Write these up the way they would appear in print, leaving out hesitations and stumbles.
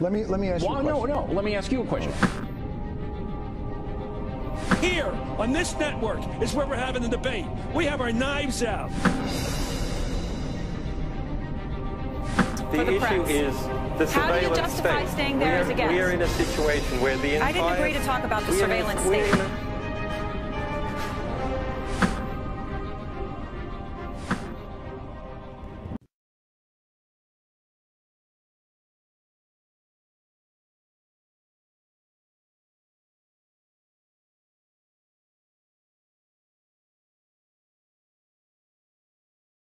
Let me ask you a question. No. Let me ask you a question. Here, on this network, is where we're having the debate. We have our knives out. The issue is the surveillance state. How do you justify staying there as a guest? We are in a situation where the entire... I didn't agree to talk about the surveillance state.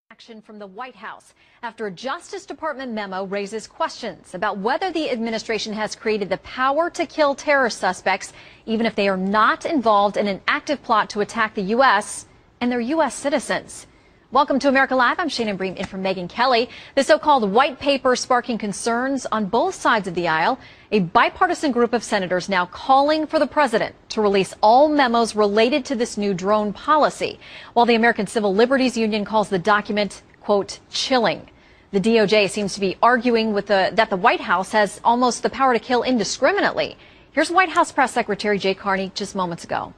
Action from the White House after a Justice Department memo raises questions about whether the administration has created the power to kill terror suspects, even if they are not involved in an active plot to attack the U.S. and their U.S. citizens. Welcome to America Live. I'm Shannon Bream in for Megyn Kelly. The so-called white paper sparking concerns on both sides of the aisle. A bipartisan group of senators now calling for the president to release all memos related to this new drone policy, while the American Civil Liberties Union calls the document, quote, chilling. The DOJ seems to be arguing that the White House has almost the power to kill indiscriminately. Here's White House Press Secretary Jay Carney just moments ago.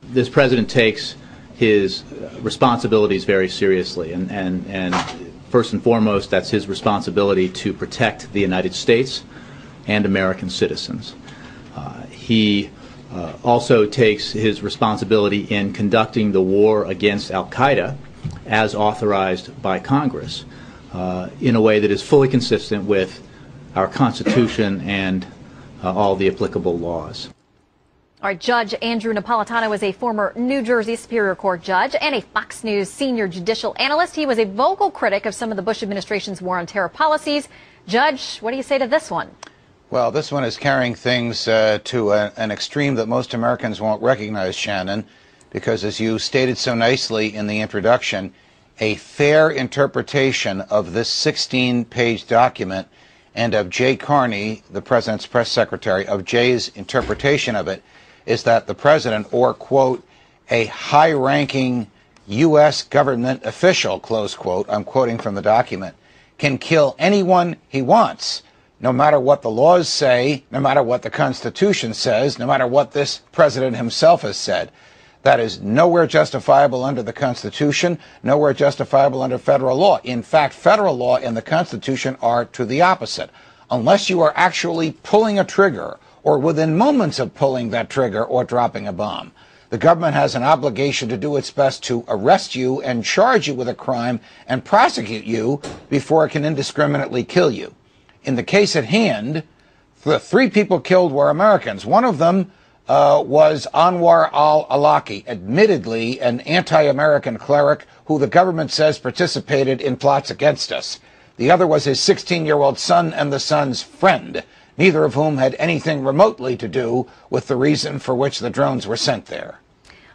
This president takes his responsibilities very seriously, and first and foremost, that's his responsibility to protect the United States and American citizens. He also takes his responsibility in conducting the war against al-Qaeda as authorized by Congress in a way that is fully consistent with our Constitution and all the applicable laws. All right, Judge Andrew Napolitano is a former New Jersey Superior Court judge and a Fox News senior judicial analyst. He was a vocal critic of some of the Bush administration's war on terror policies. Judge, what do you say to this one? Well, this one is carrying things to an extreme that most Americans won't recognize, Shannon, because as you stated so nicely in the introduction, a fair interpretation of this 16-page document and of Jay Carney, the president's press secretary, of Jay's interpretation of it, is that the president, or, quote, a high-ranking U.S. government official, close quote, I'm quoting from the document, can kill anyone he wants, no matter what the laws say, no matter what the Constitution says, no matter what this president himself has said. That is nowhere justifiable under the Constitution, nowhere justifiable under federal law. In fact, federal law and the Constitution are to the opposite. Unless you are actually pulling a trigger or within moments of pulling that trigger or dropping a bomb, the government has an obligation to do its best to arrest you and charge you with a crime and prosecute you before it can indiscriminately kill you. In the case at hand, the 3 people killed were Americans. One of them was Anwar al-Awlaki, admittedly an anti-American cleric who the government says participated in plots against us. The other was his 16-year-old son and the son's friend, neither of whom had anything remotely to do with the reason for which the drones were sent there.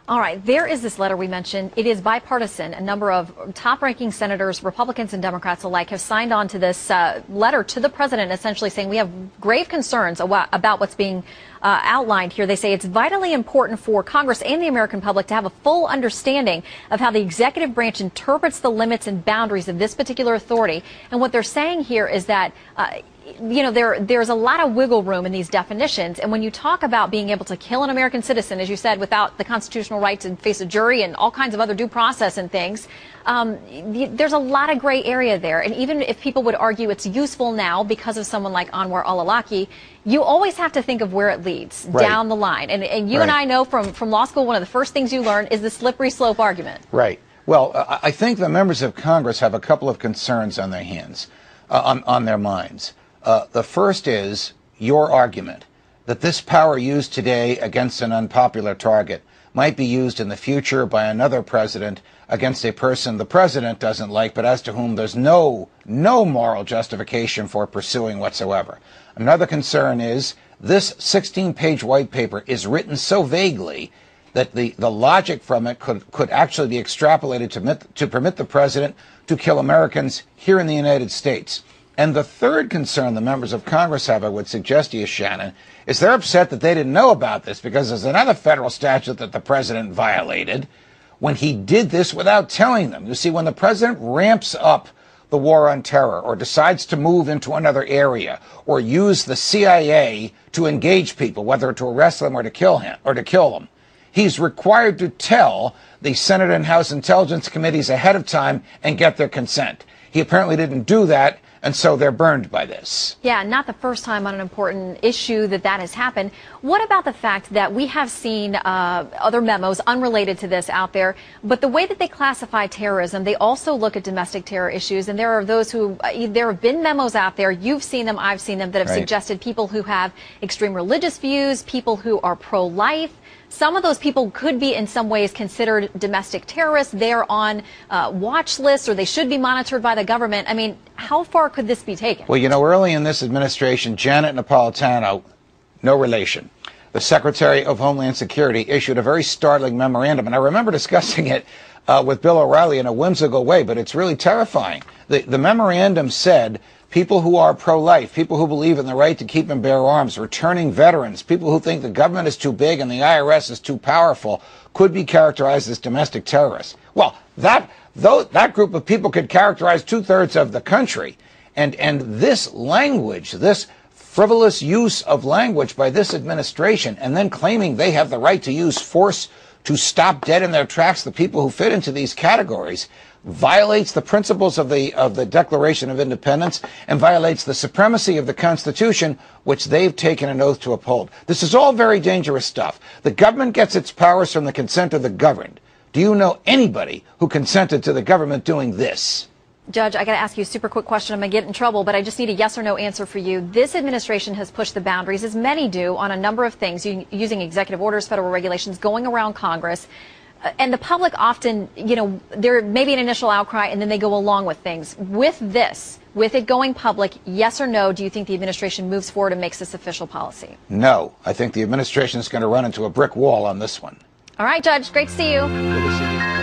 All right, there is this letter we mentioned. It is bipartisan. A number of top-ranking senators, Republicans and Democrats alike, have signed on to this letter to the president, essentially saying we have grave concerns about what's being outlined here. They say it's vitally important for Congress and the American public to have a full understanding of how the executive branch interprets the limits and boundaries of this particular authority. And what they're saying here is that there's a lot of wiggle room in these definitions. And when you talk about being able to kill an American citizen, as you said, without the constitutional right to face a jury and all kinds of other due process and things, there's a lot of gray area there. And even if people would argue it's useful now because of someone like Anwar al-Awlaki, you always have to think of where it leads down the line. And you and I know from law school, one of the first things you learn is the slippery slope argument. Right. Well, I think the members of Congress have a couple of concerns on their hands, on their minds. The first is your argument that this power used today against an unpopular target might be used in the future by another president against a person the president doesn't like, but as to whom there's no moral justification for pursuing whatsoever. Another concern is this 16-page white paper is written so vaguely that the logic from it could actually be extrapolated to permit the president to kill Americans here in the United States. And the third concern the members of Congress have, I would suggest to you, Shannon, is they're upset that they didn't know about this because there's another federal statute that the president violated when he did this without telling them. You see, when the president ramps up the war on terror, or decides to move into another area, or use the CIA to engage people, whether to arrest them or to kill them, he's required to tell the Senate and House Intelligence Committees ahead of time and get their consent. He apparently didn't do that, and so they're burned by this. Yeah, not the first time on an important issue that has happened. What about the fact that we have seen other memos unrelated to this out there, but the way that they classify terrorism, they also look at domestic terror issues, and there are those who, there have been memos out there, you've seen them, I've seen them, that have suggested people who have extreme religious views, people who are pro-life. Some of those people could be in some ways considered domestic terrorists. They're on watch lists, or they should be monitored by the government. I mean, how far could this be taken? Well, you know, early in this administration, Janet Napolitano, no relation, the Secretary of Homeland Security, issued a very startling memorandum. And I remember discussing it with Bill O'Reilly in a whimsical way, but it's really terrifying. The memorandum said people who are pro-life, people who believe in the right to keep and bear arms, returning veterans, people who think the government is too big and the IRS is too powerful, could be characterized as domestic terrorists. Well, that group of people could characterize 2/3 of the country. And this language, this frivolous use of language by this administration, and then claiming they have the right to use force to stop dead in their tracks the people who fit into these categories, violates the principles of the Declaration of Independence and violates the supremacy of the Constitution, which they've taken an oath to uphold. This is all very dangerous stuff. The government gets its powers from the consent of the governed. Do you know anybody who consented to the government doing this? Judge, I got to ask you a super quick question. I'm going to get in trouble, but I just need a yes or no answer for you. This administration has pushed the boundaries, as many do, on a number of things, using executive orders, federal regulations, going around Congress. And the public often, you know, there may be an initial outcry and then they go along with things. With this, with it going public, yes or no, do you think the administration moves forward and makes this official policy? No. I think the administration is going to run into a brick wall on this one. All right, Judge. Great to see you. Good to see you.